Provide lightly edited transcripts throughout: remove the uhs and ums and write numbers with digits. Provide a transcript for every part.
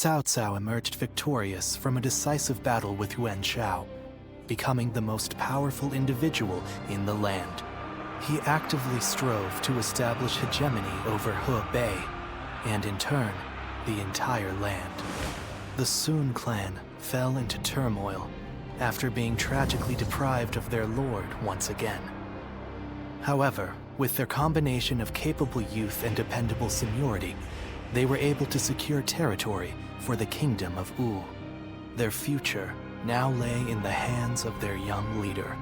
Cao Cao emerged victorious from a decisive battle with Yuan Shao, becoming the most powerful individual in the land. He actively strove to establish hegemony over Hebei, and in turn, the entire land. The Sun clan fell into turmoil after being tragically deprived of their lord once again. However, with their combination of capable youth and dependable seniority, they were able to secure territory for the kingdom of Wu. Their future now lay in the hands of their young leader.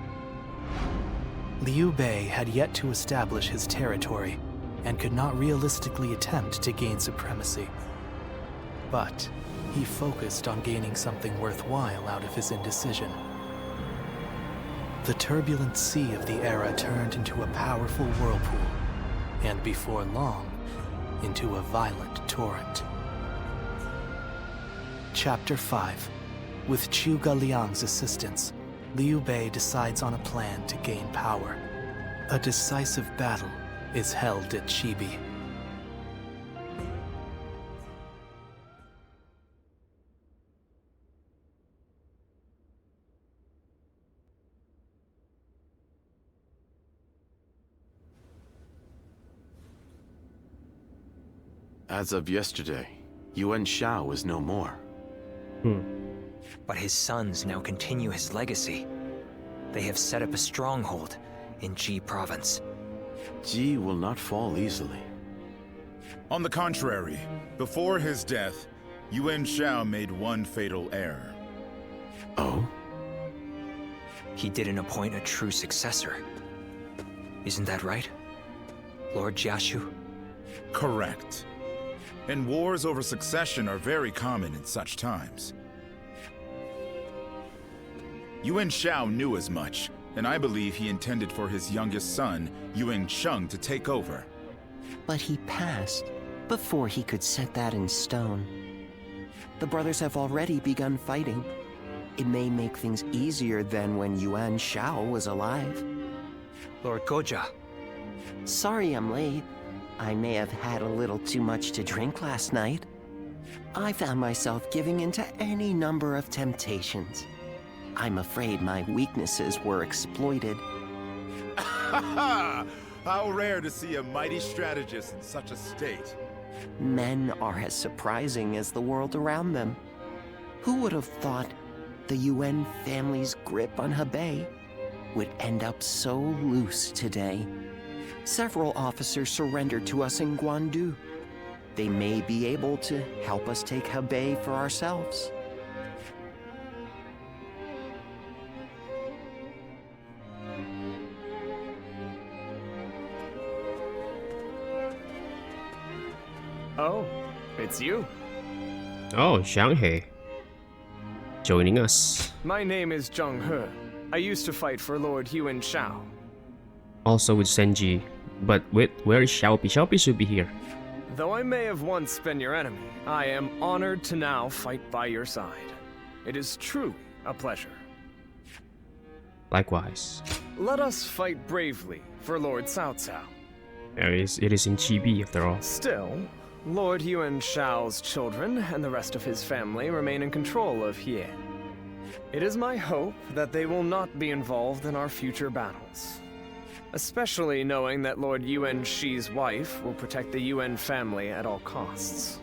Liu Bei had yet to establish his territory and could not realistically attempt to gain supremacy. But he focused on gaining something worthwhile out of his indecision. The turbulent sea of the era turned into a powerful whirlpool, and before long, into a violent torrent. Chapter 5. With Zhuge Liang's assistance, Liu Bei decides on a plan to gain power. A decisive battle is held at Chibi. As of yesterday, Yuan Shao is no more. But his sons now continue his legacy. They have set up a stronghold in Ji province. Ji will not fall easily. On the contrary, before his death, Yuan Shao made one fatal error. Oh? He didn't appoint a true successor. Isn't that right, Lord Jiashu? Correct. And wars over succession are very common in such times. Yuan Shao knew as much, and I believe he intended for his youngest son, Yuan Sheng, to take over. But he passed before he could set that in stone. The brothers have already begun fighting. It may make things easier than when Yuan Shao was alive. Lord Goja. Sorry I'm late. I may have had a little too much to drink last night. I found myself giving in to any number of temptations. I'm afraid my weaknesses were exploited. How rare to see a mighty strategist in such a state. Men are as surprising as the world around them. Who would have thought the Yuan family's grip on Hebei would end up so loose today? Several officers surrendered to us in Guandu. They may be able to help us take Hebei for ourselves. Oh, it's you. Oh, Zhang He. Joining us. My name is Zheng He. I used to fight for Lord Yuan Shao. Also with Senji. But wait, where is Xiaopi? Xiaopi should be here. Though I may have once been your enemy, I am honored to now fight by your side. It is truly a pleasure. Likewise. Let us fight bravely for Lord Cao Cao. It is in Chibi after all. Still, Lord Yuan Shao's children and the rest of his family remain in control of Hie. It is my hope that they will not be involved in our future battles. Especially knowing that Lord Yuan Shi's wife will protect the Yuan family at all costs.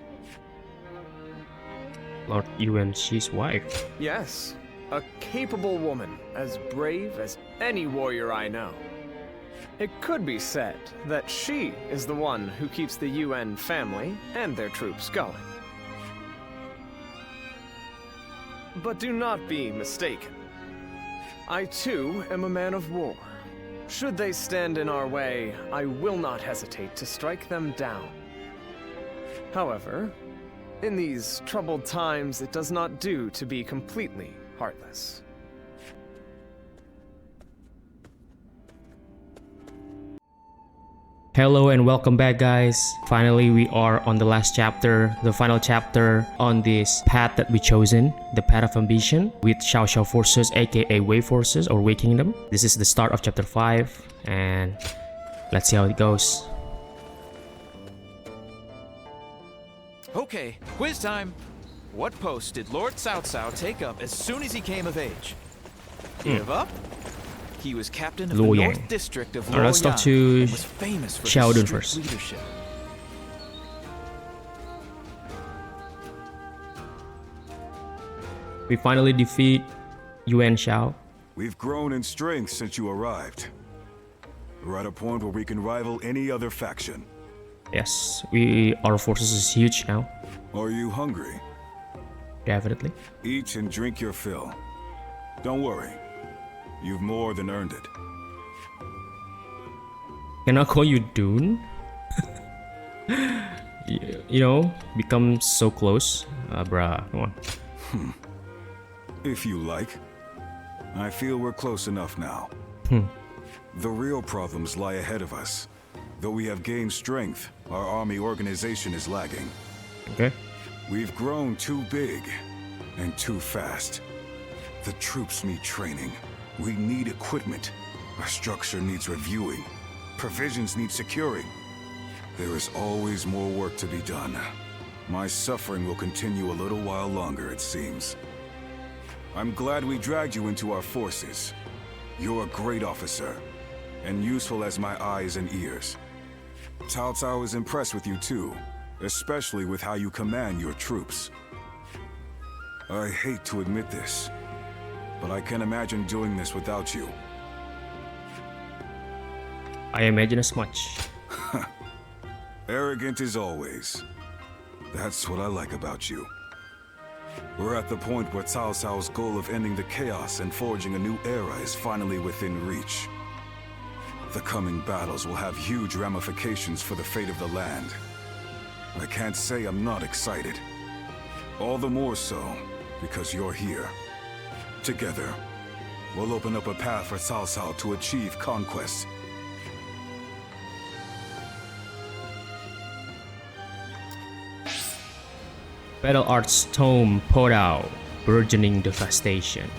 Lord Yuan Shi's wife? Yes, a capable woman, as brave as any warrior I know. It could be said that she is the one who keeps the Yuan family and their troops going. But do not be mistaken. I too am a man of war. Should they stand in our way, I will not hesitate to strike them down. However, in these troubled times, it does not do to be completely heartless. Hello and welcome back, guys. Finally, we are on the last chapter, the final chapter on this path that we chosen, the path of ambition, with Xiao Xiao forces, aka Wei forces or Wei Kingdom. This is the start of chapter 5, and let's see how it goes. Okay, quiz time. What post did Lord Cao Cao take up as soon as he came of age? Give up? He was captain of the Luoyang. North District of Alright, let's talk Luoyang to and was famous for Xiao Dun his strict first. leadership. We finally defeat Yuan Shao. We've grown in strength since you arrived. We're at a point where we can rival any other faction. Yes, our forces is huge now. Are you hungry? Definitely. Eat and drink your fill. Don't worry. You've more than earned it. Can I call you Dune? you know, become so close. Bruh, come on. If you like. I feel we're close enough now. The real problems lie ahead of us. Though we have gained strength, our army organization is lagging. Okay. We've grown too big and too fast. The troops need training. We need equipment. Our structure needs reviewing. Provisions need securing. There is always more work to be done. My suffering will continue a little while longer, it seems. I'm glad we dragged you into our forces. You're a great officer, and useful as my eyes and ears. Cao Cao is impressed with you too, especially with how you command your troops. I hate to admit this, but I can't imagine doing this without you. I imagine as much. Arrogant as always. That's what I like about you. We're at the point where Cao Cao's goal of ending the chaos and forging a new era is finally within reach. The coming battles will have huge ramifications for the fate of the land. I can't say I'm not excited. All the more so, because you're here. Together, we'll open up a path for Cao Cao to achieve conquest. Battle Arts Tome Podao, Burgeoning Devastation.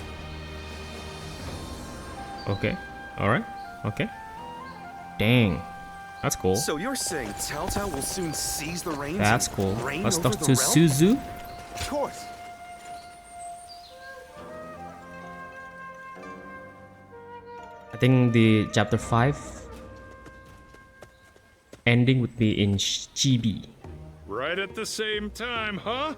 Okay, alright, okay. Dang, that's cool. So you're saying Cao Cao will soon seize the reins? That's and cool. reign Let's over talk the to realm? Suzu. Of course. I think the chapter 5 ending would be in Chibi. Right at the same time, huh?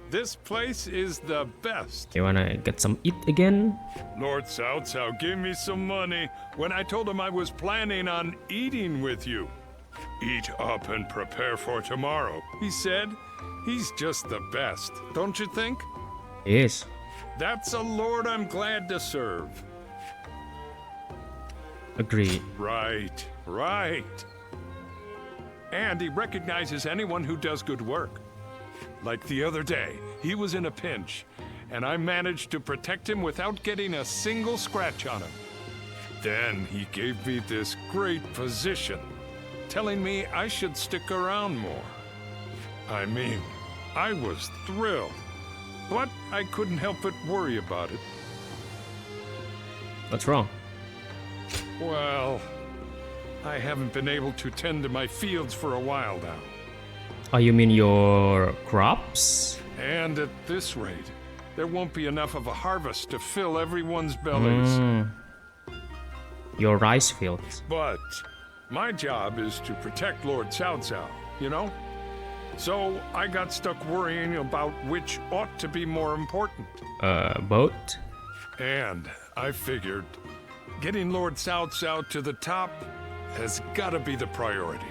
This place is the best. You wanna get some eat again? Lord Cao Cao gave me some money when I told him I was planning on eating with you. Eat up and prepare for tomorrow, he said. He's just the best, don't you think? Yes. That's a lord I'm glad to serve. Agreed. Right, right. And he recognizes anyone who does good work. Like the other day, he was in a pinch, and I managed to protect him without getting a single scratch on him. Then he gave me this great position, telling me I should stick around more. I mean, I was thrilled, but I couldn't help but worry about it. What's wrong? Well, I haven't been able to tend to my fields for a while now. Oh, you mean your crops? And at this rate, there won't be enough of a harvest to fill everyone's bellies. Your rice fields. But my job is to protect Lord Cao Cao, you know? So I got stuck worrying about which ought to be more important. Boat? And I figured getting Lord Cao Cao to the top has got to be the priority.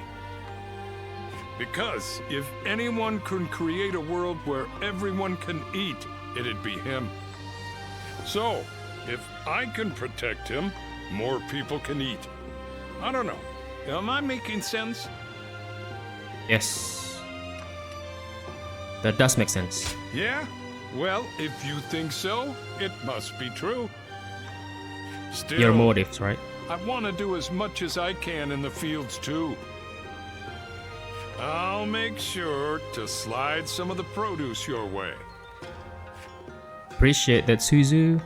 Because if anyone can create a world where everyone can eat, it'd be him. So, if I can protect him, more people can eat. I don't know. Am I making sense? Yes. That does make sense. Yeah? Well, if you think so, it must be true. Still, Your motives, right? I want to do as much as I can in the fields too. I'll make sure to slide some of the produce your way. Appreciate that, Suzu.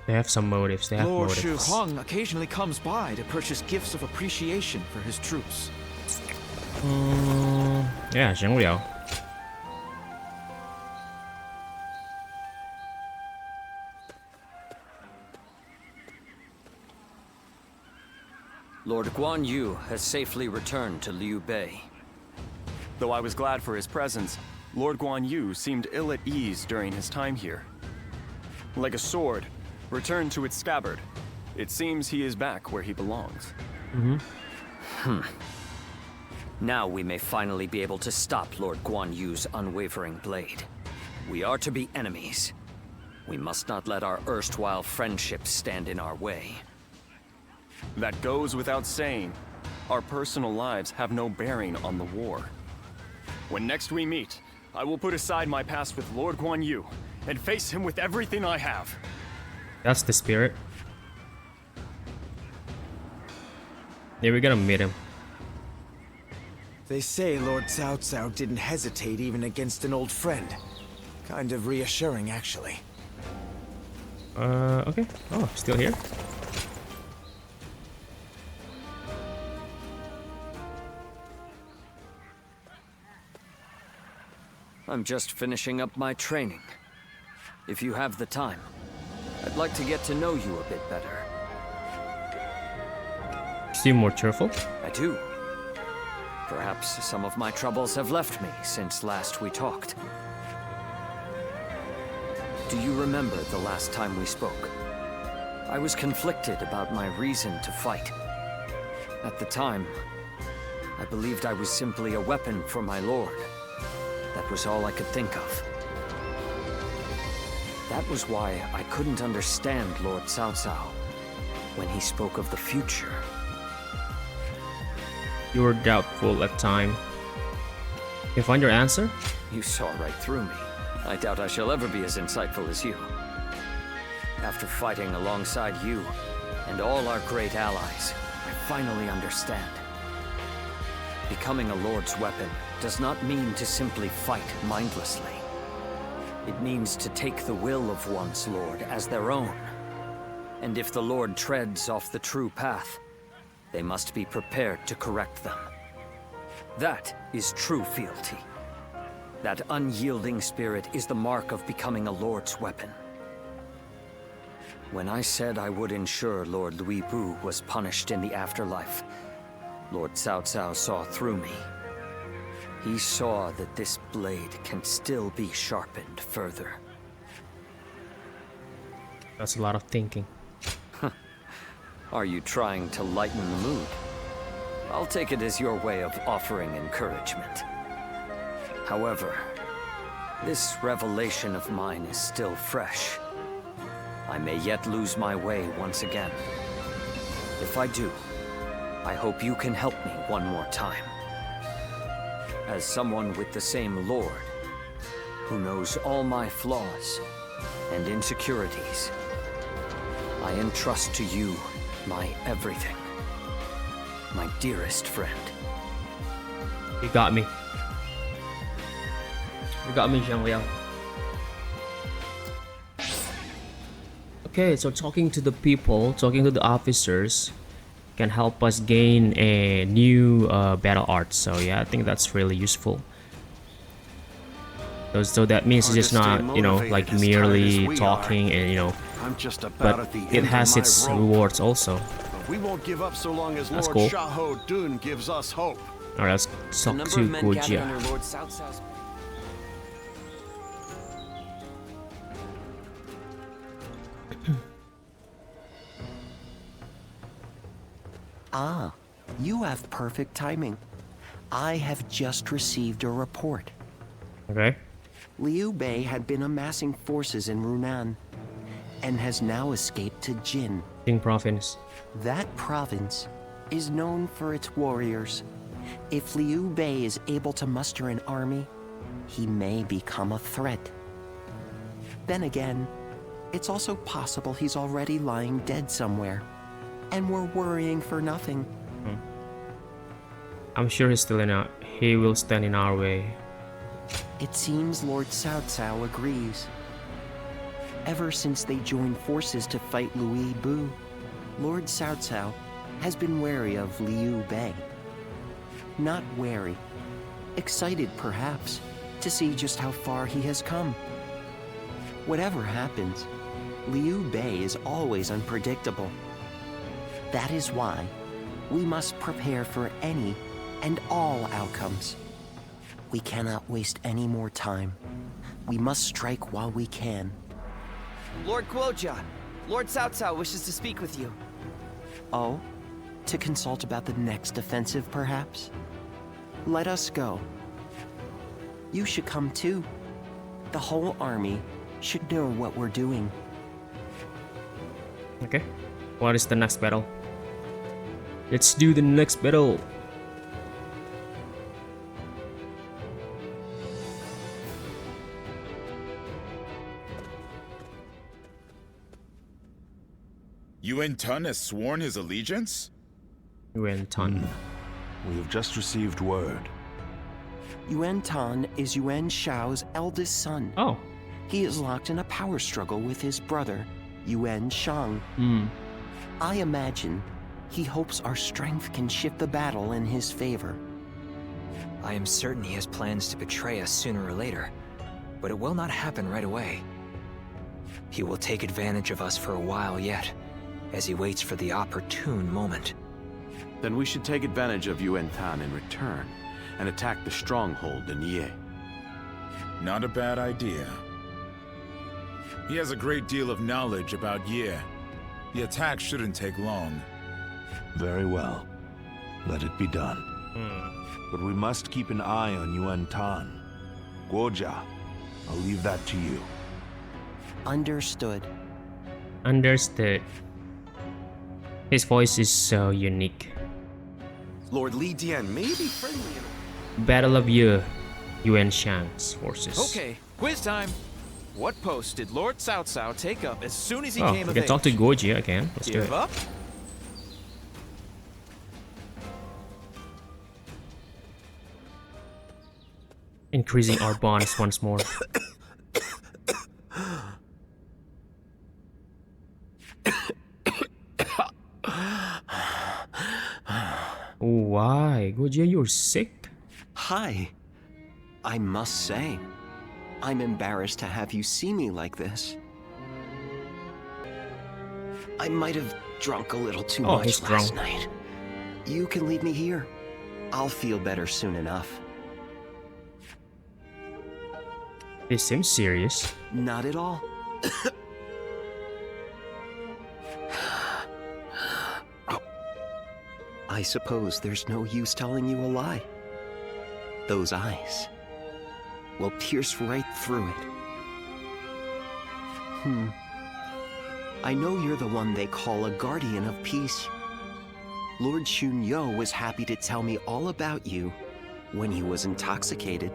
They have some motives. They have Lord Shu motives. Huang occasionally comes by to purchase gifts of appreciation for his troops. Yeah, Zhang Liao. Lord Guan Yu has safely returned to Liu Bei. Though I was glad for his presence, Lord Guan Yu seemed ill at ease during his time here. Like a sword, returned to its scabbard, it seems he is back where he belongs. Now we may finally be able to stop Lord Guan Yu's unwavering blade. We are to be enemies. We must not let our erstwhile friendships stand in our way. That goes without saying. Our personal lives have no bearing on the war. When next we meet, I will put aside my past with Lord Guan Yu and face him with everything I have. That's the spirit. Yeah, we're gonna meet him. They say Lord Cao Cao didn't hesitate even against an old friend. Kind of reassuring, actually. Okay. Oh, still here? I'm just finishing up my training. If you have the time, I'd like to get to know you a bit better. Seem more cheerful? I do. Perhaps some of my troubles have left me since last we talked. Do you remember the last time we spoke? I was conflicted about my reason to fight. At the time, I believed I was simply a weapon for my lord. That was all I could think of. That was why I couldn't understand Lord Cao Cao when he spoke of the future. You were doubtful at time. You find your answer? You saw right through me. I doubt I shall ever be as insightful as you. After fighting alongside you and all our great allies, I finally understand. Becoming a Lord's weapon does not mean to simply fight mindlessly. It means to take the will of one's Lord as their own. And if the Lord treads off the true path, they must be prepared to correct them. That is true fealty. That unyielding spirit is the mark of becoming a Lord's weapon. When I said I would ensure Lord Louis Bu was punished in the afterlife, Lord Cao Cao saw through me. He saw that this blade can still be sharpened further. That's a lot of thinking. Are you trying to lighten the mood? I'll take it as your way of offering encouragement. However, this revelation of mine is still fresh. I may yet lose my way once again. If I do, I hope you can help me one more time. As someone with the same Lord, who knows all my flaws and insecurities, I entrust to you my everything. My dearest friend. You got me. You got me, Zhang Liao. Okay, so talking to the people, talking to the officers can help us gain a new battle art. So yeah, I think that's really useful. So that means it's just not, you know, like merely talking and, you know, but it has its rewards also. We won't give up so long as That's Lord cool. Xiahou Dun gives us hope. Alright, let's talk to Guojia. Ah, you have perfect timing. I have just received a report. Okay. Liu Bei had been amassing forces in Runan and has now escaped to Jin. Jing province. That province is known for its warriors. If Liu Bei is able to muster an army, he may become a threat. Then again, it's also possible he's already lying dead somewhere, and we're worrying for nothing. I'm sure he will stand in our way. It seems Lord Cao Cao agrees. Ever since they joined forces to fight Louis Bu, Lord Cao Cao has been wary of Liu Bei. Not wary, excited perhaps to see just how far he has come. Whatever happens, Liu Bei is always unpredictable. That is why we must prepare for any and all outcomes. We cannot waste any more time. We must strike while we can. Lord Guojia, Lord Cao Cao wishes to speak with you. Oh? To consult about the next offensive, perhaps? Let us go. You should come too. The whole army should know what we're doing. Okay. What is the next battle? Let's do the next battle. Yuan Tun has sworn his allegiance? Yuan Tun. We have just received word. Yuan Tan is Yuan Shao's eldest son. Oh. He is locked in a power struggle with his brother, Yuan Shang. I imagine he hopes our strength can shift the battle in his favor. I am certain he has plans to betray us sooner or later, but it will not happen right away. He will take advantage of us for a while yet, as he waits for the opportune moment. Then we should take advantage of Yuan Tan in return and attack the stronghold in Ye. Not a bad idea. He has a great deal of knowledge about Ye. The attack shouldn't take long. Very well. Let it be done. But we must keep an eye on Yuan Tan. Guojia, I'll leave that to you. Understood. Understood. His voice is so unique. Lord Li Dian may be friendly. Battle of Ye, Yuan Shang's forces. Okay, quiz time. What post did Lord Cao Cao take up as soon as he Oh, came we of can age? talk to Guojia again. Let's do Give it. up? Increasing our bonds once more. Why? Guojia, you're sick? Hi. I must say, I'm embarrassed to have you see me like this. I might have drunk a little too Oh, much he's last drunk. night. You can leave me here. I'll feel better soon enough. This seems serious. Not at all. I suppose there's no use telling you a lie. Those eyes will pierce right through it. I know you're the one they call a guardian of peace. Lord Xunyo was happy to tell me all about you when he was intoxicated.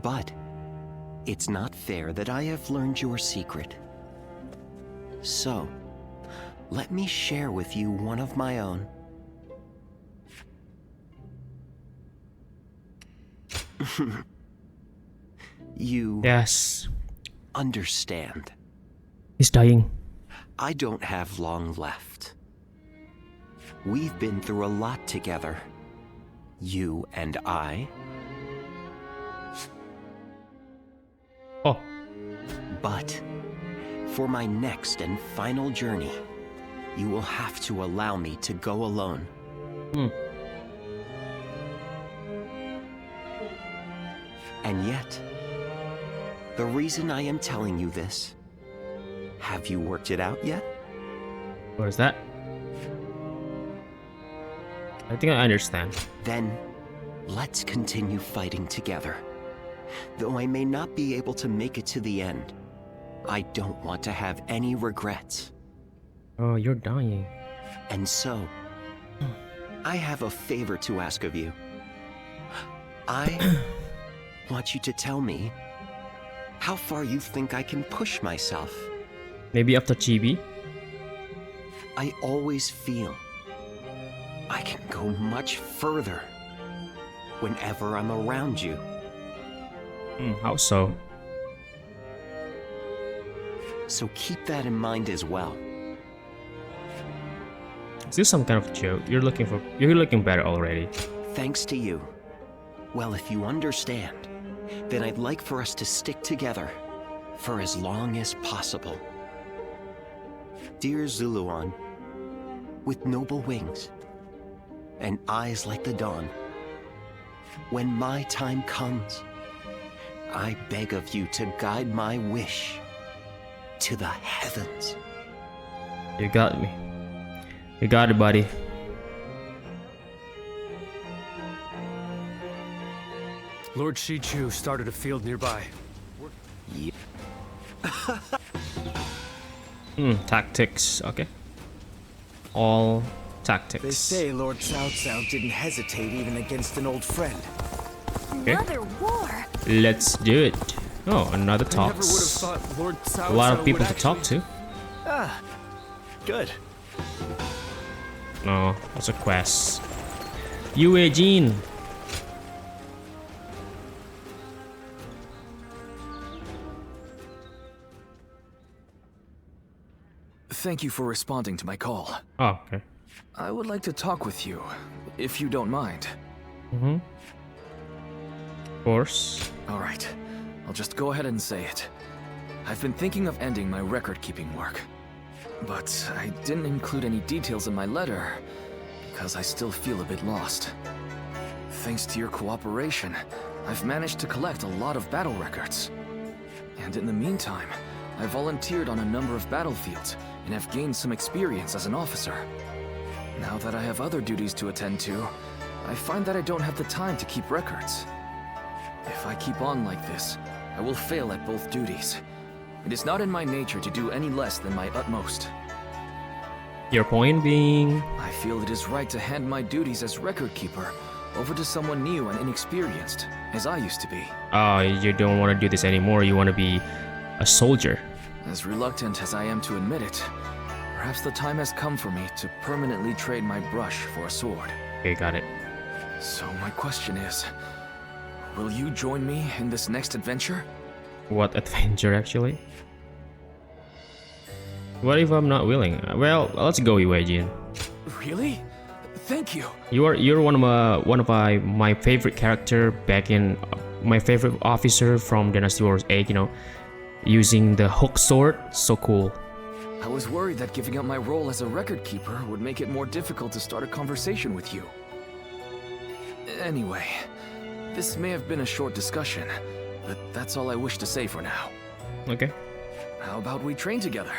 But it's not fair that I have learned your secret. So, let me share with you one of my own. You... Yes. understand. He's dying. I don't have long left. We've been through a lot together. You and I. Oh. But for my next and final journey, you will have to allow me to go alone. And yet, the reason I am telling you this, have you worked it out yet? What is that? I think I understand. Then, let's continue fighting together. Though I may not be able to make it to the end, I don't want to have any regrets. Oh, you're dying. And so, I have a favor to ask of you. I want you to tell me how far you think I can push myself. Maybe after Chibi? I always feel I can go much further whenever I'm around you. How so? So keep that in mind as well. Is this some kind of joke? You're looking better already. Thanks to you, Well, if you understand, then I'd like for us to stick together for as long as possible. Dear Zuluan, with noble wings and eyes like the dawn, when my time comes, I beg of you to guide my wish to the heavens. You got me. You got it, buddy. Lord Shichu started a field nearby. Yeah. Tactics. Okay. All tactics. They say Lord Cao Cao didn't hesitate even against an old friend. Okay. Another war? Let's do it. Oh, another I never would have talks. thought Lord Cao A lot Cao of people would to talk actually- to. Ah, good. No, that's a quest. Yue Jin. Thank you for responding to my call. Oh, okay. I would like to talk with you, if you don't mind. Of course. All right, I'll just go ahead and say it. I've been thinking of ending my record-keeping work. But I didn't include any details in my letter, because I still feel a bit lost. Thanks to your cooperation, I've managed to collect a lot of battle records. And in the meantime, I volunteered on a number of battlefields and have gained some experience as an officer. Now that I have other duties to attend to, I find that I don't have the time to keep records. If I keep on like this, I will fail at both duties. It is not in my nature to do any less than my utmost. Your point being? I feel it is right to hand my duties as record keeper over to someone new and inexperienced, as I used to be. Oh, you don't want to do this anymore. You want to be a soldier. As reluctant as I am to admit it, perhaps the time has come for me to permanently trade my brush for a sword. Okay, got it. So my question is, will you join me in this next adventure? What adventure, actually? What if I'm not willing? Well, let's go, Yue Jin. Really? Thank you. You're one of my favorite character back in my favorite officer from Dynasty Warriors 8. You know, using the hook sword, so cool. I was worried that giving up my role as a record keeper would make it more difficult to start a conversation with you. Anyway, this may have been a short discussion, but that's all I wish to say for now. Okay. How about we train together?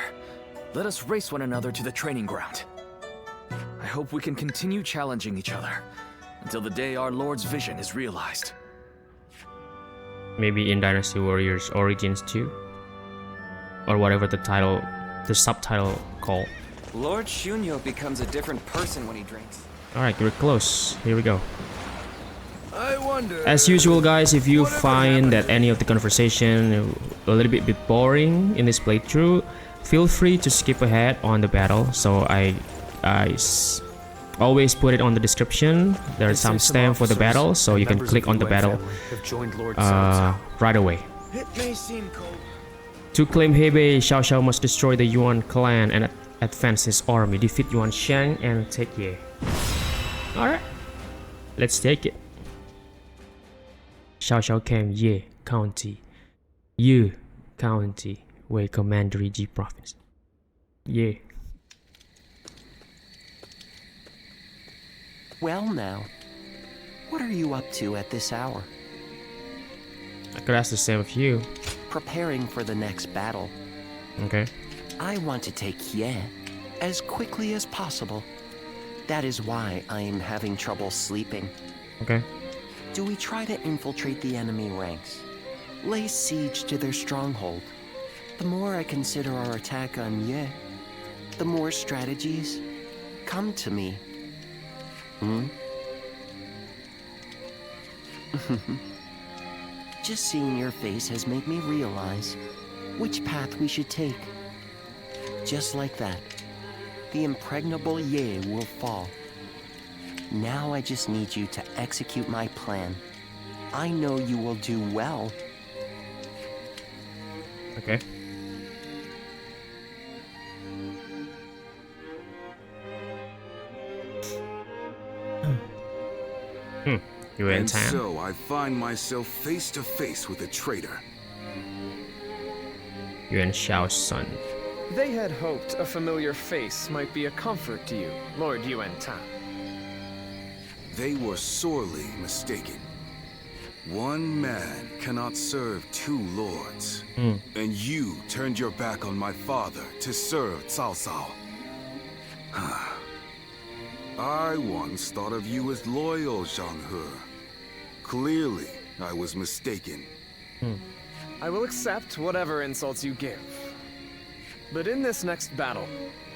Let us race one another to the training ground. I hope we can continue challenging each other until the day our Lord's vision is realized. Maybe in Dynasty Warriors Origins 2? Or whatever the subtitle called. Lord Shunyo becomes a different person when he drinks. Alright, we're close. Here we go. I wonder. As usual, guys, if you find that any of the conversation a little bit boring in this playthrough, feel free to skip ahead on the battle. So I always put it on the description. There's some stamp for the battle, so you can click on the battle right away. It may seem cold. To claim Hebei, Xiao Xiao must destroy the Yuan clan and advance his army, defeat Yuan Shang and take Ye. Alright, let's take it. Xiao Xiao came Ye County, Yu County, Wei Commandery Ji Province. Ye. Well now, what are you up to at this hour? I could ask the same of you. Preparing for the next battle. Okay. I want to take Ye as quickly as possible. That is why I am having trouble sleeping. Okay. Do we try to infiltrate the enemy ranks? Lay siege to their stronghold? The more I consider our attack on Ye, the more strategies come to me. Just seeing your face has made me realize which path we should take. Just like that, the impregnable Ye will fall. Now I just need you to execute my plan. I know you will do well. Okay. Yuan And Tan. so I find myself face to face with a traitor. Yuan Shao's son. They had hoped a familiar face might be a comfort to you, Lord Yuan Tan. They were sorely mistaken. One man cannot serve two lords. And you turned your back on my father to serve Cao Cao. I once thought of you as loyal, Zhang He. Clearly, I was mistaken. I will accept whatever insults you give. But in this next battle,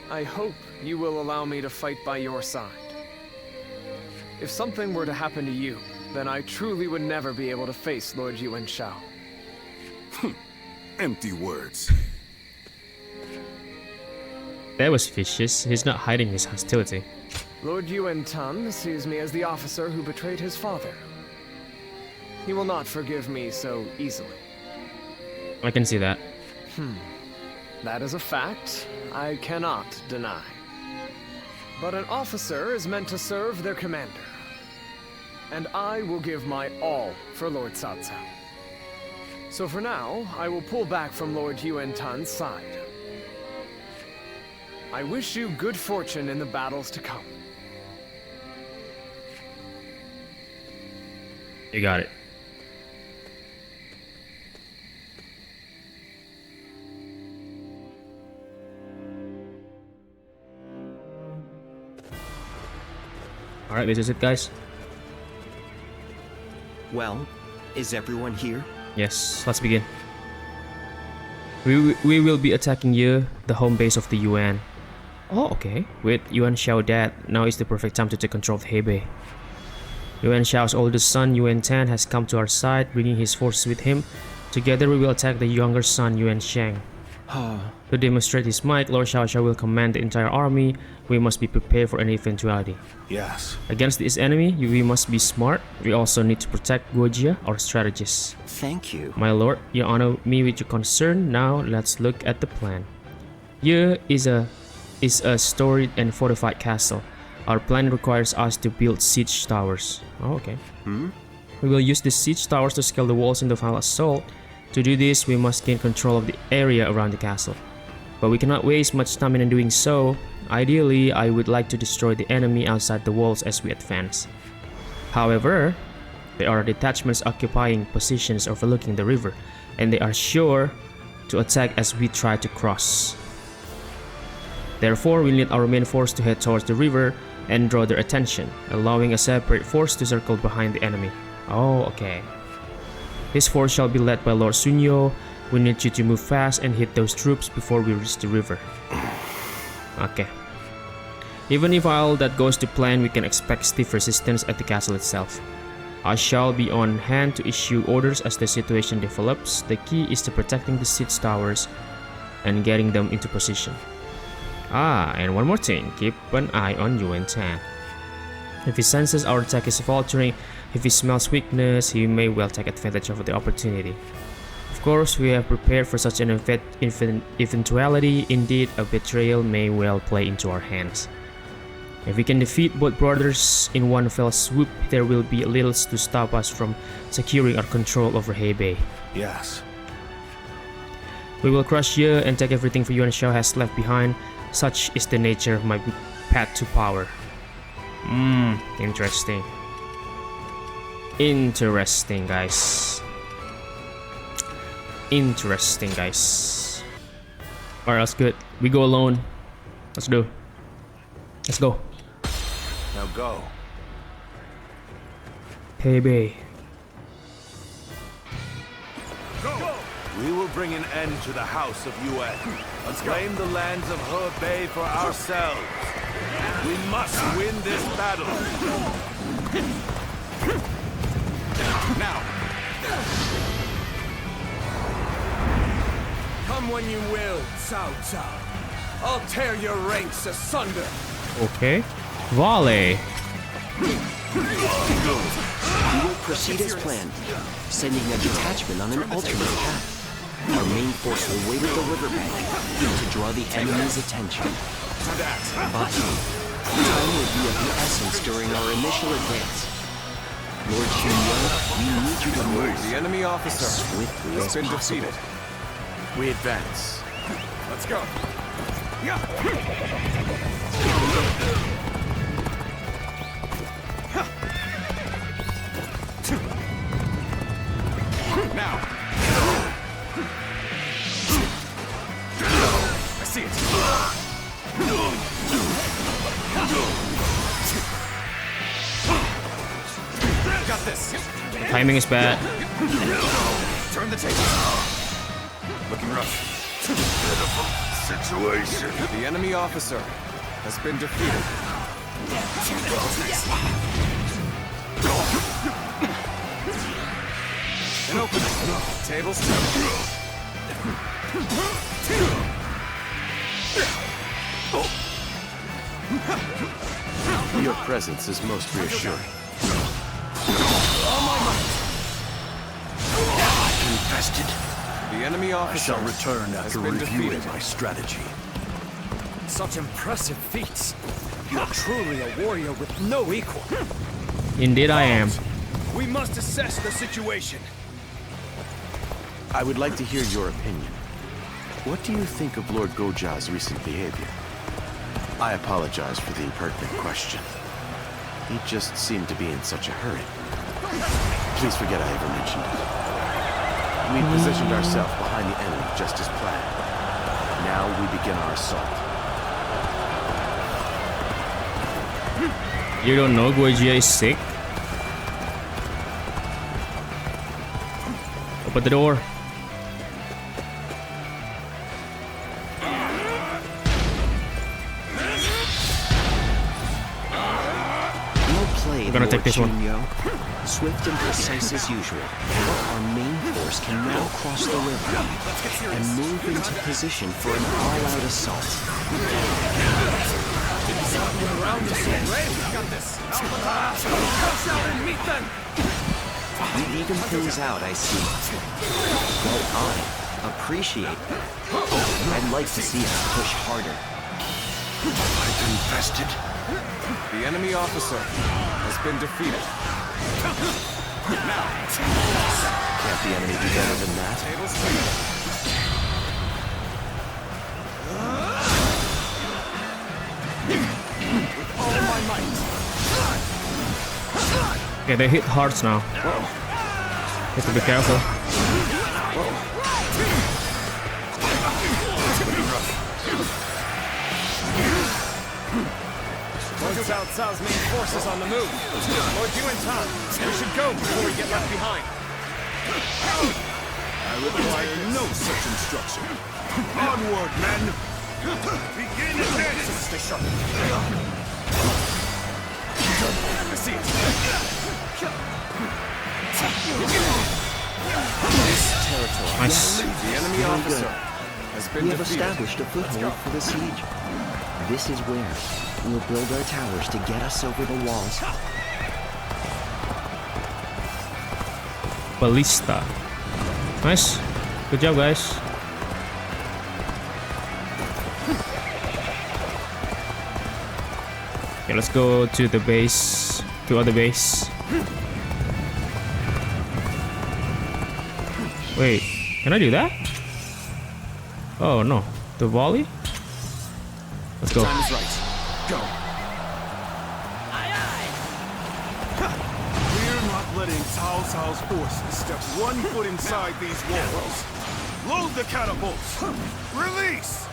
I hope you will allow me to fight by your side. If something were to happen to you, then I truly would never be able to face Lord Yuan Shao. Empty words. That was vicious. He's not hiding his hostility. Lord Yuan Tan sees me as the officer who betrayed his father. He will not forgive me so easily. I can see that. That is a fact I cannot deny. But an officer is meant to serve their commander. And I will give my all for Lord Cao Cao. So for now, I will pull back from Lord Yuan Tan's side. I wish you good fortune in the battles to come. You got it. Alright, this is it, guys. Well, is everyone here? Yes, let's begin. We will be attacking Ye, the home base of the Yuan. Oh, okay. With Yuan Shao dead, now is the perfect time to take control of Hebei. Yuan Shao's oldest son, Yuan Tan, has come to our side, bringing his forces with him. Together we will attack the younger son, Yuan Shang. To demonstrate his might, Lord Xiao Xiao will command the entire army. We must be prepared for any eventuality. Yes. Against this enemy, we must be smart. We also need to protect Guojia, our strategist. Thank you. My lord, you honor me with your concern. Now let's look at the plan. Ye is a storied and fortified castle. Our plan requires us to build siege towers. Oh, okay. We will use the siege towers to scale the walls in the final assault. To do this, we must gain control of the area around the castle. But we cannot waste much time in doing so. Ideally, I would like to destroy the enemy outside the walls as we advance. However, there are detachments occupying positions overlooking the river, and they are sure to attack as we try to cross. Therefore, we need our main force to head towards the river and draw their attention, allowing a separate force to circle behind the enemy. Oh, okay. This force shall be led by Lord Sunyo. We need you to move fast and hit those troops before we reach the river. Okay. Even if all that goes to plan, we can expect stiff resistance at the castle itself. I shall be on hand to issue orders as the situation develops. The key is to protecting the siege towers and getting them into position. And one more thing, keep an eye on Yuan Tan. If he senses our attack is faltering, if he smells weakness, he may well take advantage of the opportunity. Of course, we have prepared for such an eventuality. Indeed, a betrayal may well play into our hands. If we can defeat both brothers in one fell swoop, there will be little to stop us from securing our control over Hebei. Yes. We will crush Ye and take everything Yuan Shao has left behind. Such is the nature of my path to power. Interesting. Interesting, guys. Interesting, guys. Alright, that's good. We go alone. Let's do. Let's go. Now go. Hebei. We will bring an end to the House of Yuan. Let's claim the lands of Hebei for ourselves. We must win this battle. Now! Come when you will, Cao Cao. I'll tear your ranks asunder. Okay. Volley. We will proceed as planned, sending a detachment on an alternate path. Our main force will wait at the riverbank to draw the enemy's attention. But time will be of the essence during our initial advance. Lord Shinyo, we need you to move. The enemy officer Swiftly has as been possible. defeated. We advance. Let's go. Now. I see it. Got this. Timing is bad. Turn the table. Looking rough. Pitiful situation. The enemy officer has been defeated. An opening. Tables turned. Your presence is most reassuring. Infested. The enemy officer I shall return has after been reviewing defeated. my strategy. Such impressive feats. You're truly a warrior with no equal. Indeed I am. We must assess the situation. I would like to hear your opinion. What do you think of Lord Goja's recent behavior? I apologize for the impertinent question. He just seemed to be in such a hurry. Please forget I ever mentioned it. We positioned ourselves behind the enemy just as planned. Now we begin our assault. You don't know Guojia is sick? Open the door. Well played, I'm gonna take this one. Shinyo. Swift and precise as usual. Our main force can now cross the river and move into position for an all-out assault. You even things out, I see. Well, I appreciate that. I'd like to see us push harder. I've infested. The enemy officer has been defeated. Can't the enemy do better than that? Tables turned. With all my might. Okay, they hit hearts now. Have to be careful. Lord Cao Cao's main force is on the move. Lord Yuan Tan, we should go before we get left behind. I require no such instruction. Onward, men! Begin advancing! Stay sharp. I see it. This territory. Nice. The enemy Very officer good. has been We have defeated. established a foothold for the siege. This is where we'll build our towers to get us over the walls. Ballista. Nice. Good job, guys. Okay, let's go to the base. To other base. Wait, can I do that? Oh no, the volley? Let's go. Time is right. Go. We're not letting Cao Cao's forces step 1 foot inside these walls. Load the catapults! Release!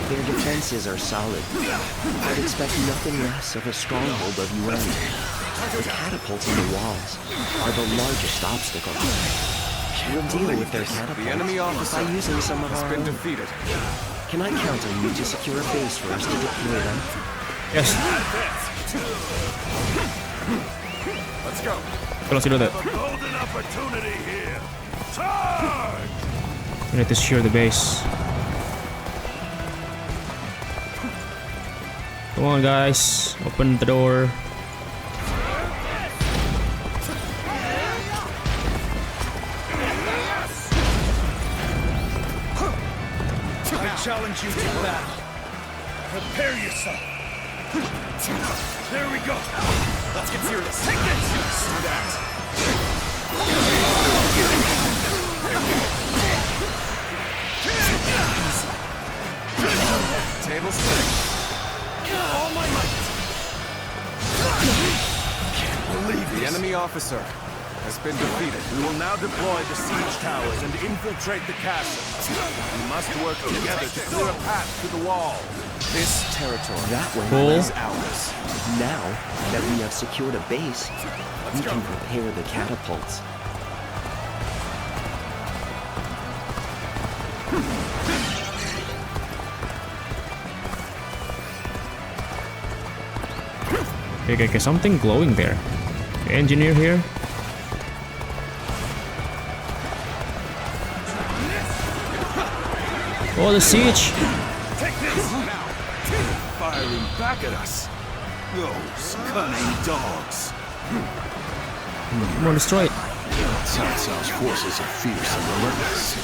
Their defenses are solid. I'd expect nothing less of a stronghold of Yuan. The catapults in the walls are the largest obstacle. We'll deal with their catapults The enemy officer by using some of has our been own. defeated. Can I count on you to secure a base for us to deploy them? Yes. Let's go. Let's do that. Golden opportunity here! Charge! We need to secure the base. Come on, guys. Open the door. I challenge you to battle. Prepare yourself. There we go. Let's get serious. Take this. See that? Table split. All my might. Can't believe the enemy officer has been defeated. We will now deploy the siege towers and infiltrate the castle. We must work together to clear a path to the wall. This territory is ours. Now that we have secured a base, we can prepare the catapults. Okay, something glowing there. Engineer here. Oh, the siege! Take this now. Firing back at us. Those cunning dogs. Come on, destroy it. Cao Cao's forces are fierce and relentless.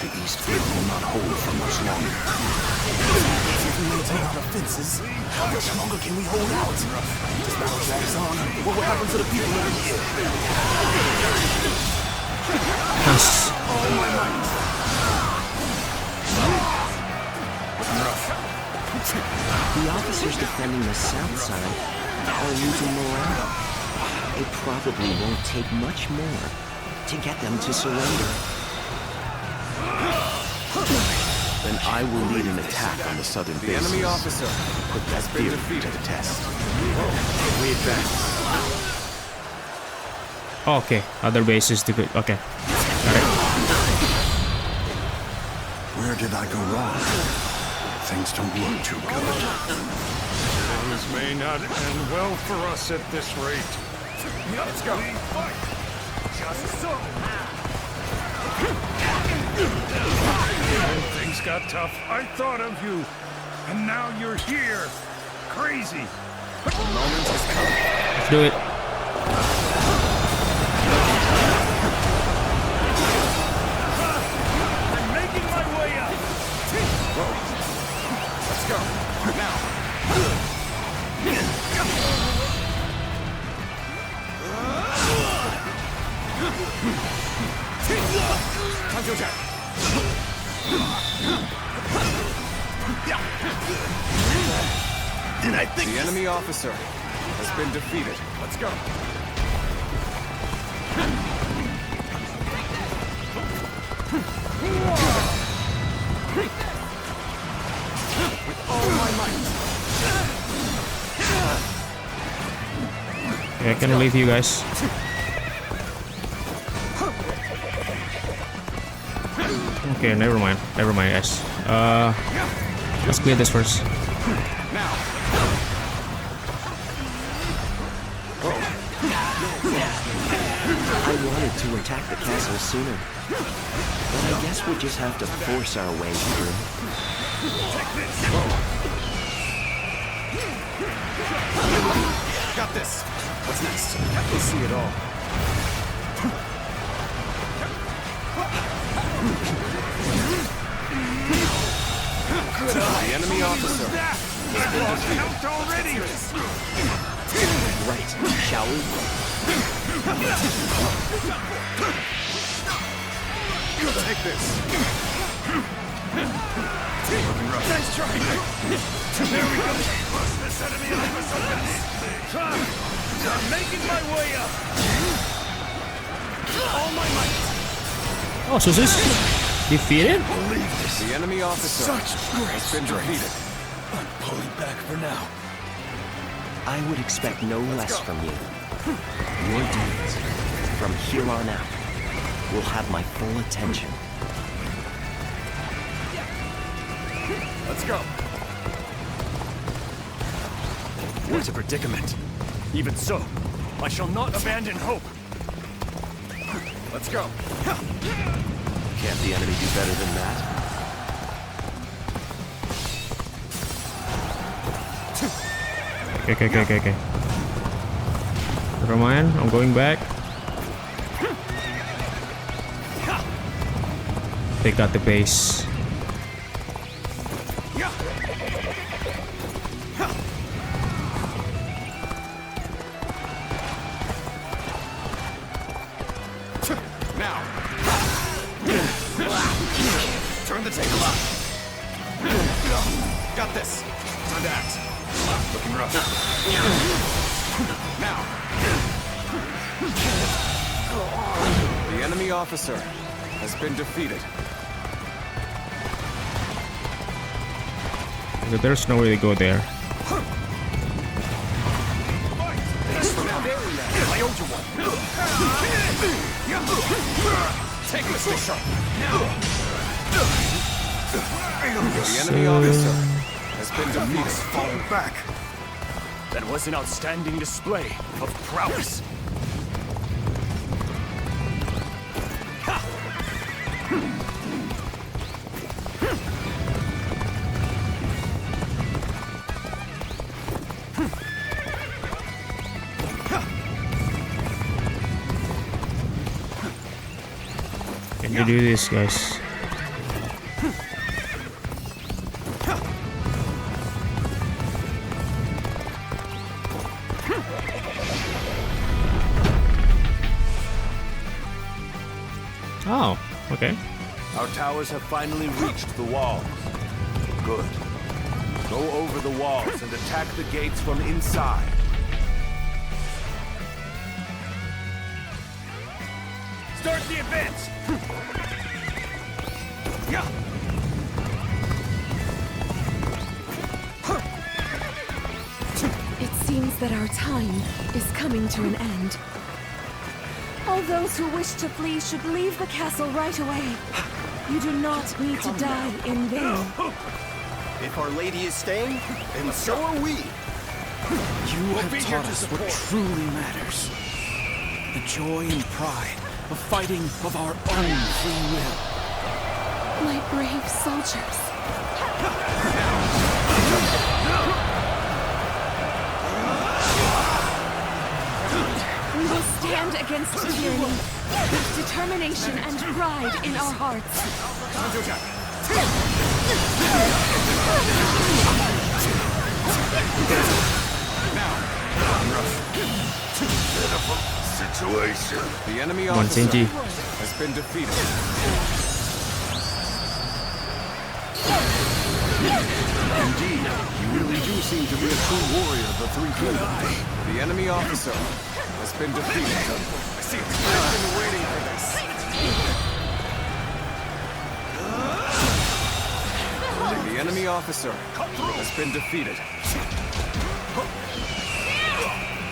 The East Gate will not hold for much longer. If we maintain our defenses, how much longer can we hold out? This battle drags on. What will happen to the people over here? Nice. Oh my might. The officers defending the south side are losing morale. It probably won't take much more to get them to surrender. Then I will lead an attack on the southern bases. The enemy officer Put that theory to the test. We advance. Okay, other bases to go. Okay. Alright. Where did I go wrong? Things don't look too good. Things may not end well for us at this rate. Let's go. Just so. When things got tough, I thought of you. And now you're here. Crazy. The moment has come. Let's do it. I'm making my way up. Whoa. Let's go. Now. Counterattack. Did I think the enemy officer has been defeated? Let's go. With all my might. Okay, I can leave you guys. Okay, never mind, guys. Let's clear this first. Now. I wanted to attack the castle sooner, but I guess we'll just have to force our way through. Got this. What's next? I can see it all. The enemy officer has been defeated already. Right, shall we? Take this. Nice try. There we go. This enemy officer. I'm making my way up. All my might. Oh, so this defeated? The enemy officer has been defeated. I'm pulling back for now. I would expect no less from you. Your deeds, from here on out, will have my full attention. Let's go. What a predicament. Even so, I shall not abandon hope. Let's go. Can't the enemy do better than that? Okay. Never mind, I'm going back. They got the base. the table. Got this. Time to act. Looking rough. Now. The enemy officer has been defeated. There's no way to go there. I owed you one. Take this, stay sharp. The enemy officer has been defeated. Fall back. That was an outstanding display of prowess. Can you do this, guys? Oh, okay. Our towers have finally reached the walls. Good. Go over the walls and attack the gates from inside. Start the advance. It seems that our time is coming to an end. All those who wish to flee should leave the castle right away. You do not need to die in vain. If Our Lady is staying, then so are we. You have taught us what truly matters. The joy and pride of fighting of our own free will. My brave soldiers. We will stand against tyranny with determination and pride in our hearts. Pitiful situation. The enemy Come on, officer Shinji. has been defeated. Indeed, you really do seem to be a true warrior of the Three Kingdoms. The enemy officer has been defeated. I see it. I've been waiting for this. The enemy officer has been defeated.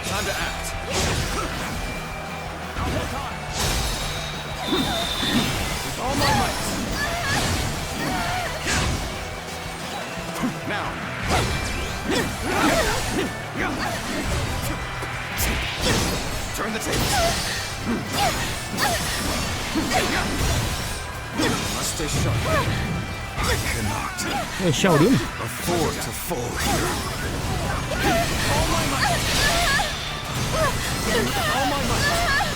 Time to act. With all my might. Now. Turn the tables. Must stay sharp. I cannot Hey, shout him. afford to fall here. All my might. All my might.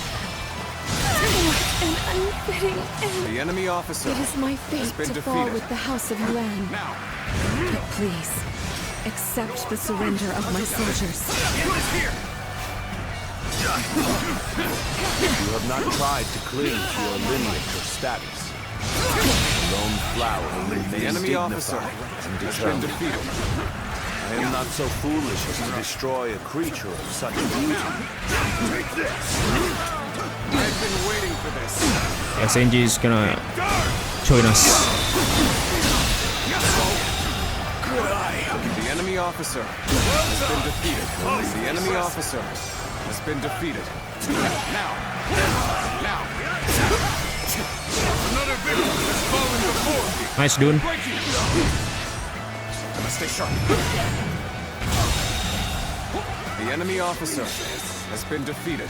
What an unfitting end. The enemy officer It is my has fate been to fall defeated. with the House of Yuan. Now. But please, accept the surrender of my soldiers. Put us here. You have not tried to cling to your lineage or status. Lone flower remains The enemy officer dignified and has been determined. defeated. I am not so foolish as to destroy a creature of such beauty. Take this. I've been waiting for this. Yeah, Senji is gonna join us. The enemy officer has been defeated. The enemy officer has been defeated. Now. Now. Another victim has fallen before me. Nice, dude. I must stay sharp. The enemy officer has been defeated.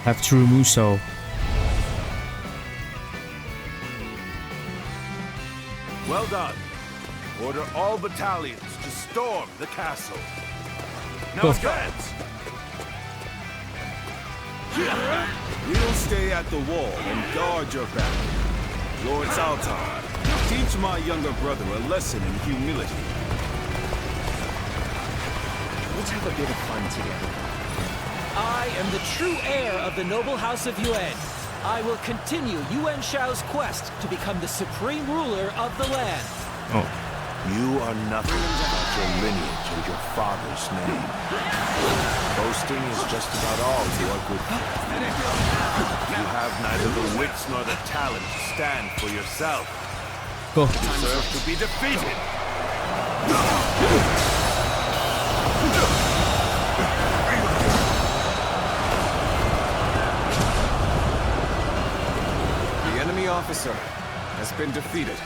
Have true Muso. Well done. Order all battalions to storm the castle. Now Go. advance. We'll stay at the wall and guard your battle. Lord Zaltar, teach my younger brother a lesson in humility. Let's have a bit of fun together. I am the true heir of the noble house of Yuan. I will continue Yuan Shao's quest to become the supreme ruler of the land. Oh. You are nothing without your lineage and your father's name. Boasting is just about all you are good for. You have neither the wits nor the talent to stand for yourself. Go. You deserve to be defeated. The enemy officer has been defeated.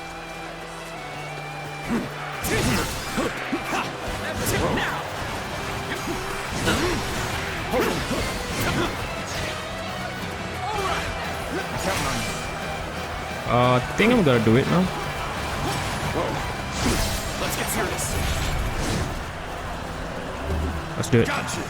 I think I'm gonna do it now. Let's get serious. Let's do it. Gotcha.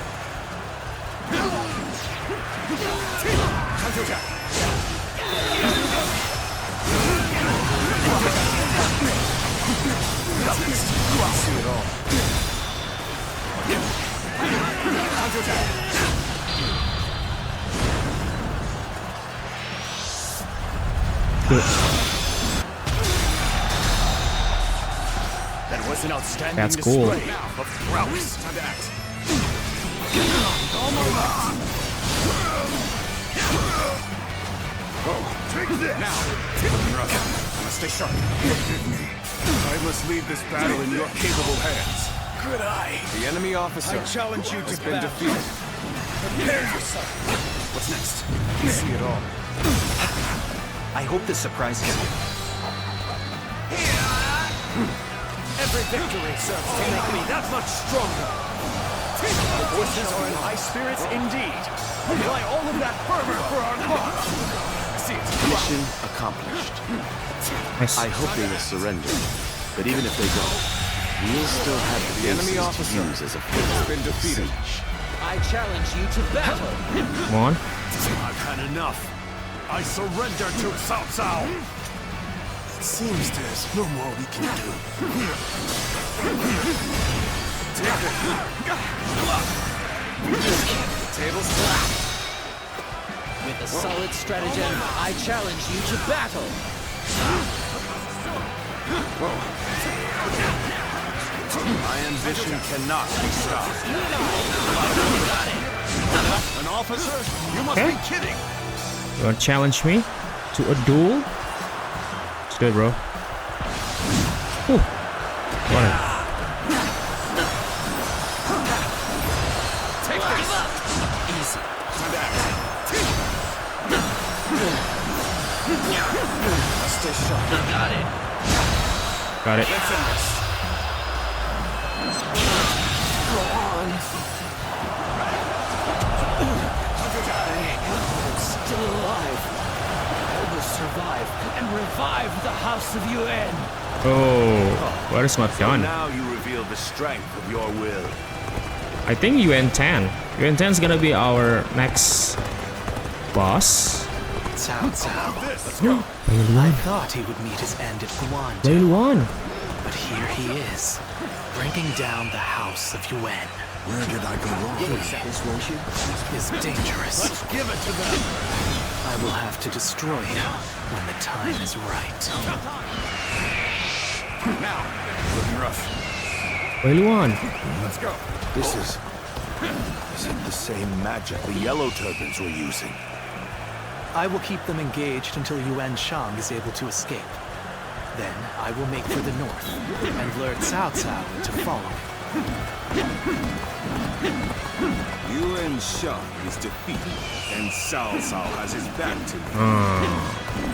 See it all. Good. That was an outstanding That's cool. display of prowess. Time to act. Take this! Now, I must stay sharp. Forgive me. I must leave this battle in your capable hands. Good eye. The enemy officer I challenge you to has been battle. defeated. Prepare yourself. What's next? See it all. I hope this surprises you. Every victory serves to make me that much stronger. Our voices are in high spirits indeed. Apply all of that fervor for our cause. I see it. Mission accomplished. I hope they will surrender, but even if they don't, we'll still have the enemy bases officer to use as a has been defeated. I challenge you to battle. Come on. I've had enough. I surrender to Cao Cao. It seems there's no more we can do. Tables flat. With a solid stratagem, I challenge you to battle. My ambition cannot be stopped. An officer? You must Okay. be kidding. You wanna challenge me to a duel? Let's do it, bro. Whew. Got it. Take this. Easy. Time to act. Let's stay sharp. Got it. Got it. Let's end this. Go on. I'm still alive. I will survive and revive the House of Yuan. Oh, what is my gun? Now you reveal the strength of your will. I think Yuan Tan. Yuan Tan's gonna be our next boss. Cao Cao. Bailuan. I thought he would meet his end at Guan, Bailuan. but here he is, bringing down the House of Yuan. Where did I go wrong? He is dangerous. Let's give it to them. I will have to destroy him when the time is right. Now, looking rough. Bailuan. Let's go. This is it the same magic the Yellow Turbans were using? I will keep them engaged until Yuan Shang is able to escape. Then I will make for the north and lure Cao Cao into following. Yuan Shang is defeated, and Cao Cao has his back to me.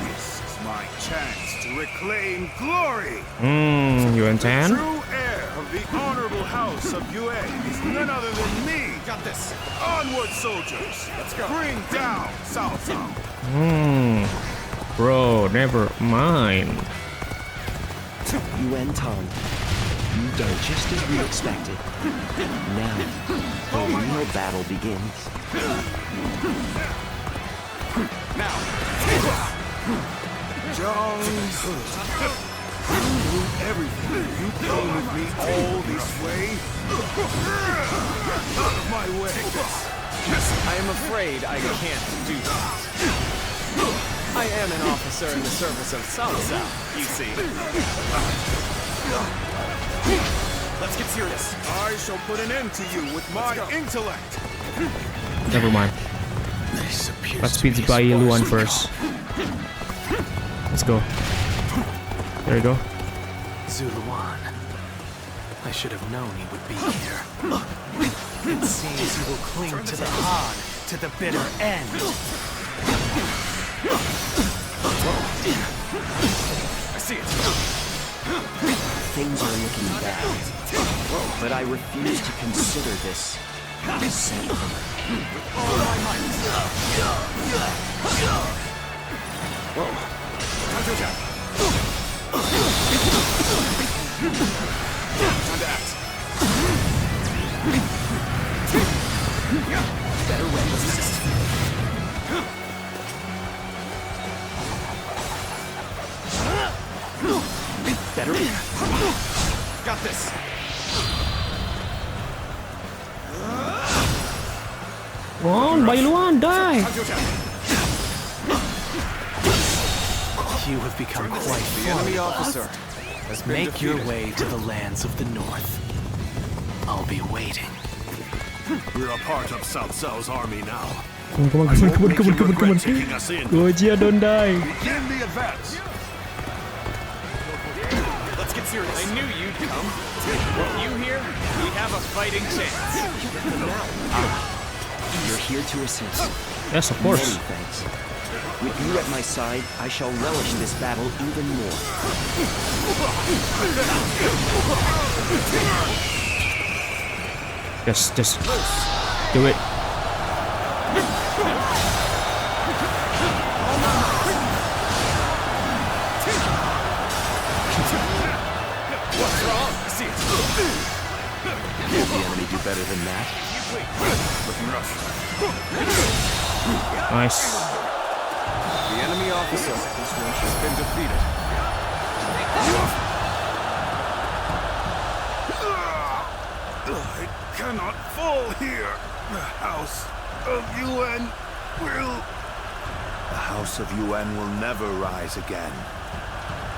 This is my chance to reclaim glory. Yuan Tan. True heir of the honorable house of Yuan is none other than me. Got this. Onward, soldiers. Let's go. Bring down Cao Cao. Bro, never mind. Yuan Tong, you've done just as we expected. Now, the real battle begins. Now. Zhang He. You knew everything. You came with me all this way. Out of my way. I am afraid I can't do that. I am an officer in the service of Cao Cao, you see. Let's get serious. I shall put an end to you with my intellect. Never mind. Let's beat Bai Luan first. Let's go. There you go. Zuluan. I should have known he would be here. It seems he will cling to the Han to the bitter end. I see it. Things are looking bad, but I refuse to consider this sentiment. With all my might. Whoa. Time to attack. Time to act. Better resist. Better. Got this. Come on, Bai Luan, die! You have become quite The enemy officer has been Make your defeated. way to the lands of the north. I'll be waiting. We're a part of Cao Cao's army now. Come on. Gojia, don't die. Begin the advance. Let's get serious. I knew you'd come. With you here, we have a fighting chance. You're here to assist. Yes, of course. Many thanks. With you at my side, I shall relish this battle even more. Just do it. What's wrong? I see it. Can't the enemy do better than that? Looking rough. Nice. The enemy officer has been defeated. I cannot fall here. The House of Yuan will... The House of Yuan will never rise again.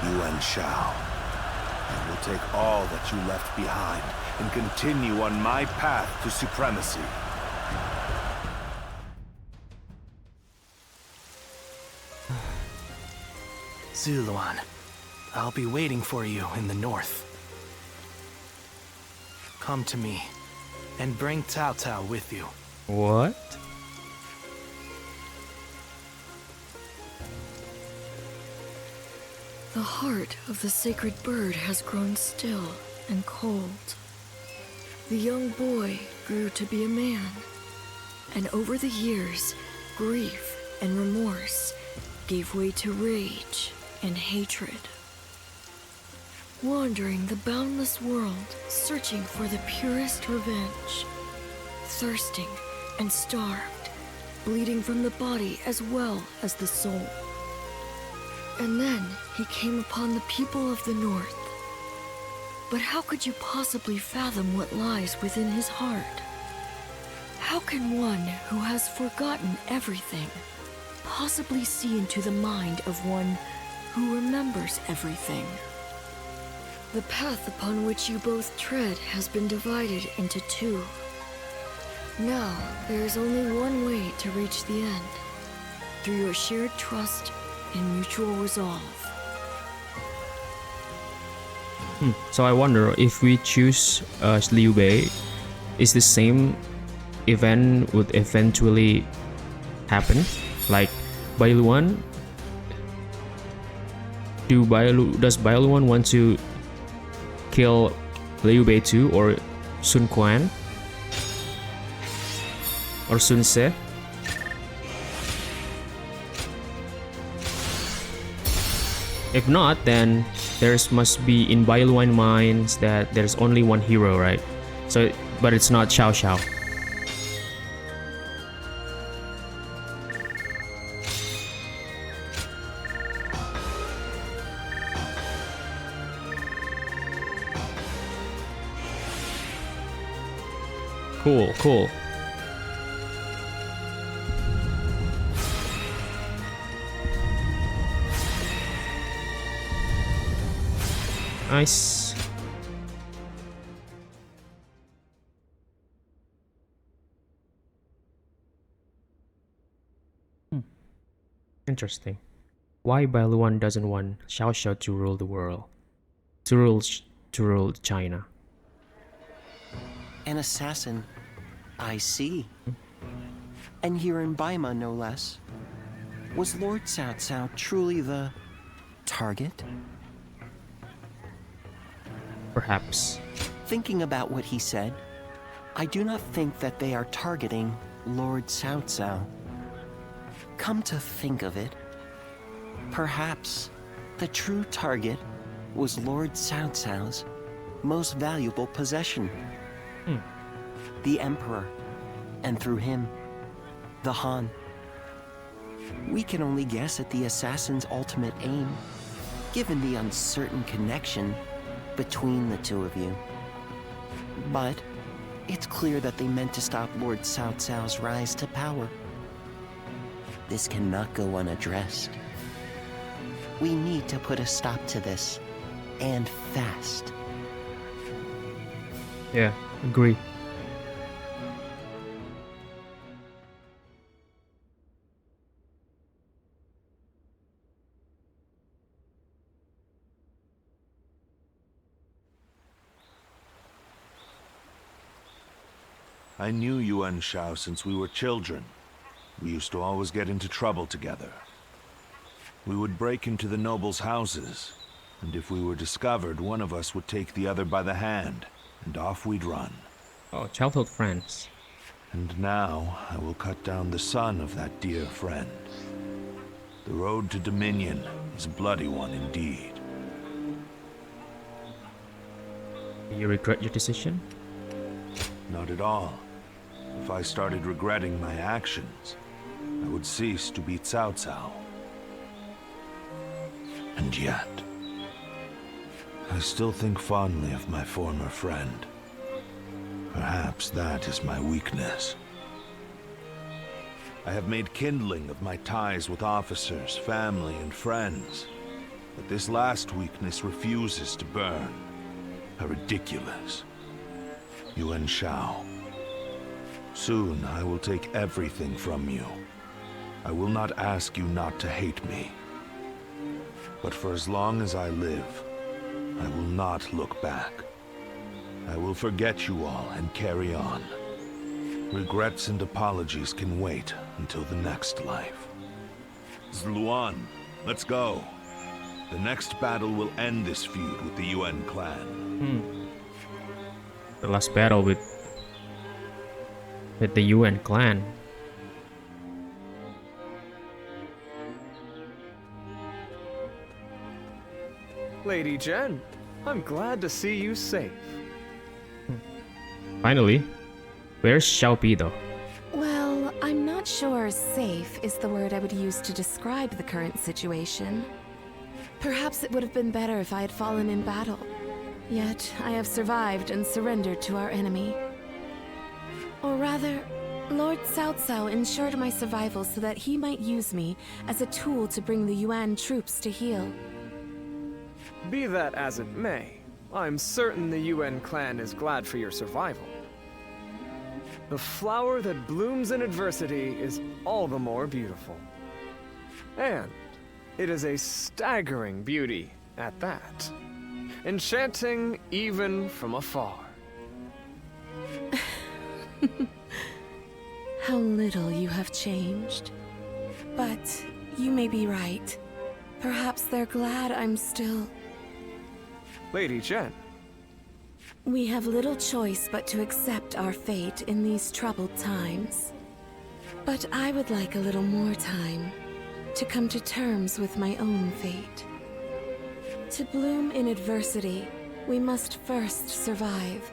Yuan shall. I will take all that you left behind and continue on my path to supremacy. Zuluan, I'll be waiting for you in the north. Come to me, and bring Cao Cao with you. What? The heart of the sacred bird has grown still and cold. The young boy grew to be a man, and over the years, grief and remorse gave way to rage and hatred. Wandering the boundless world, searching for the purest revenge, thirsting and starved, bleeding from the body as well as the soul. And then he came upon the people of the North. But how could you possibly fathom what lies within his heart? How can one who has forgotten everything possibly see into the mind of one who remembers everything? The path upon which you both tread has been divided into two. Now, there is only one way to reach the end, through your shared trust and mutual resolve. So I wonder if we choose Liu Bei, is the same event would eventually happen? Like Bai Luan? Does Bai Luan want to kill Liu Bei too, or Sun Quan? Or Sun Ce? If not, then there's must be in Bai Luan minds that there's only one hero, right? So, but it's not Cao Cao. Cool. Nice. Interesting. Why Bailuan doesn't want Xiao Xiao to rule the world? To rule China. An assassin. I see. And here in Baima, no less. Was Lord Cao Cao truly the target? Perhaps. Thinking about what he said, I do not think that they are targeting Lord Cao Cao. Come to think of it, perhaps the true target was Lord Cao Cao's most valuable possession. The Emperor, and through him, the Han. We can only guess at the assassin's ultimate aim, given the uncertain connection between the two of you. But it's clear that they meant to stop Lord Cao Cao's rise to power. This cannot go unaddressed. We need to put a stop to this, and fast. Yeah, agree. I knew Yuan Shao since we were children. We used to always get into trouble together. We would break into the nobles' houses, and if we were discovered, one of us would take the other by the hand, and off we'd run. Oh, childhood friends. And now, I will cut down the son of that dear friend. The road to Dominion is a bloody one indeed. Do you regret your decision? Not at all. If I started regretting my actions, I would cease to be Cao Cao. And yet, I still think fondly of my former friend. Perhaps that is my weakness. I have made kindling of my ties with officers, family, and friends, but this last weakness refuses to burn. How ridiculous. Yuan Shao. Soon I will take everything from you. I will not ask you not to hate me. But for as long as I live, I will not look back. I will forget you all and carry on. Regrets and apologies can wait until the next life. Zluan, let's go. The next battle will end this feud with the Yuan clan. The last battle with the Yuan clan. Lady Jen, I'm glad to see you safe. Finally, where's Xiaopi though? Well, I'm not sure safe is the word I would use to describe the current situation. Perhaps it would have been better if I had fallen in battle. Yet, I have survived and surrendered to our enemy. Or rather, Lord Cao Cao ensured my survival so that he might use me as a tool to bring the Yuan troops to heel. Be that as it may, I'm certain the Yuan clan is glad for your survival. The flower that blooms in adversity is all the more beautiful. And it is a staggering beauty at that. Enchanting even from afar. How little you have changed. But you may be right. Perhaps they're glad I'm still... Lady Jen. We have little choice but to accept our fate in these troubled times. But I would like a little more time to come to terms with my own fate. To bloom in adversity, we must first survive.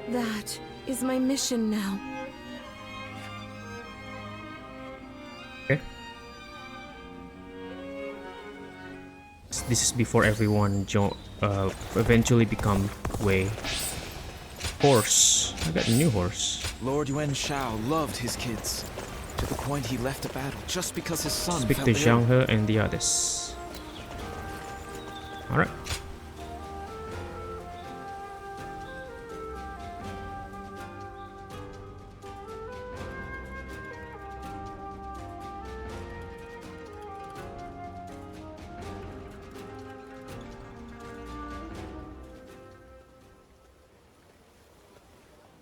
That is my mission now. Okay. This is before everyone eventually become Wei. Horse. I got a new horse. Lord Yuan Shao loved his kids, to the point he left a battle just because his son Speak fell to ill. Zhang He and the others. Alright.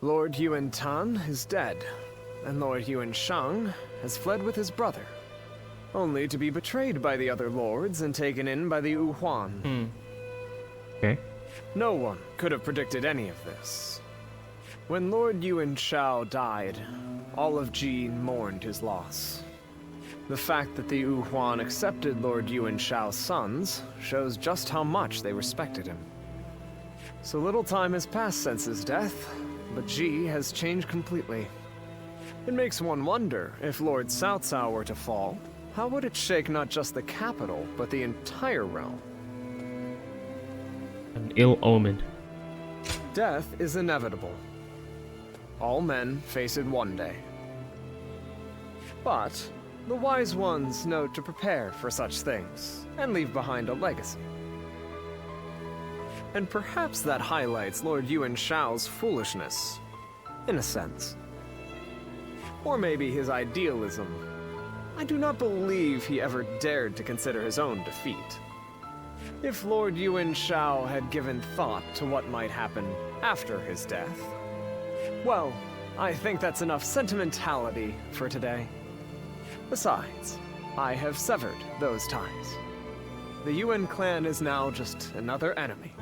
Lord Yuan Tan is dead, and Lord Yuan Shang has fled with his brother, only to be betrayed by the other lords and taken in by the Yu Huan. Okay. No one could have predicted any of this. When Lord Yuan Shao died, all of Ji mourned his loss. The fact that the Yu Huan accepted Lord Yuan Shao's sons shows just how much they respected him. So little time has passed since his death, but Ji has changed completely. It makes one wonder, if Lord Cao Cao were to fall, how would it shake not just the capital, but the entire realm? An ill omen. Death is inevitable. All men face it one day. But the wise ones know to prepare for such things, and leave behind a legacy. And perhaps that highlights Lord Yuan Shao's foolishness, in a sense. Or maybe his idealism. I do not believe he ever dared to consider his own defeat. If Lord Yuan Shao had given thought to what might happen after his death, well, I think that's enough sentimentality for today. Besides, I have severed those ties. The Yuan clan is now just another enemy.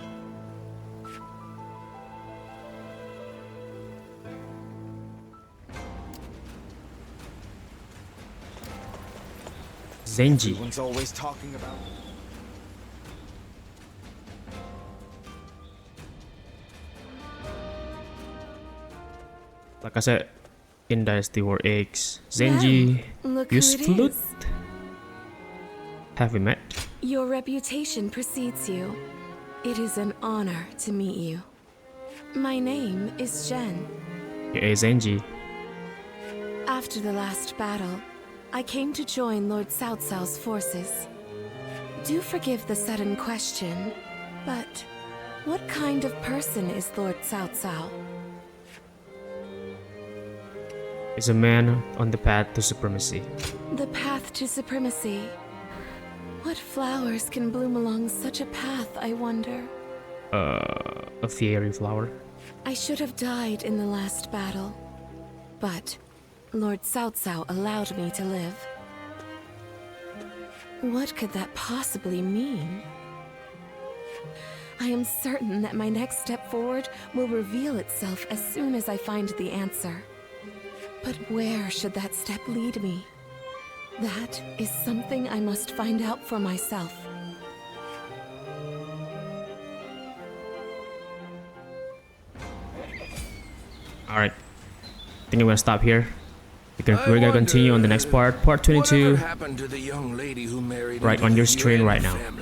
Zenji. Everyone's always talking about. Like I said, in Dynasty War X, Zenji look used who it flute. is. Have we met? Your reputation precedes you. It is an honor to meet you. My name is Jen. Hey, Zenji. After the last battle, I came to join Lord Cao Cao's forces. Do forgive the sudden question, but what kind of person is Lord Cao Cao? Is a man on the path to supremacy. The path to supremacy. What flowers can bloom along such a path, I wonder? A fiery flower. I should have died in the last battle, but Lord Cao Cao allowed me to live. What could that possibly mean? I am certain that my next step forward will reveal itself as soon as I find the answer. But where should that step lead me? That is something I must find out for myself. Alright. I think I'm gonna stop here. We're gonna continue on the next part, part 22, happened to the young lady who married right into on your the screen UN right now. family?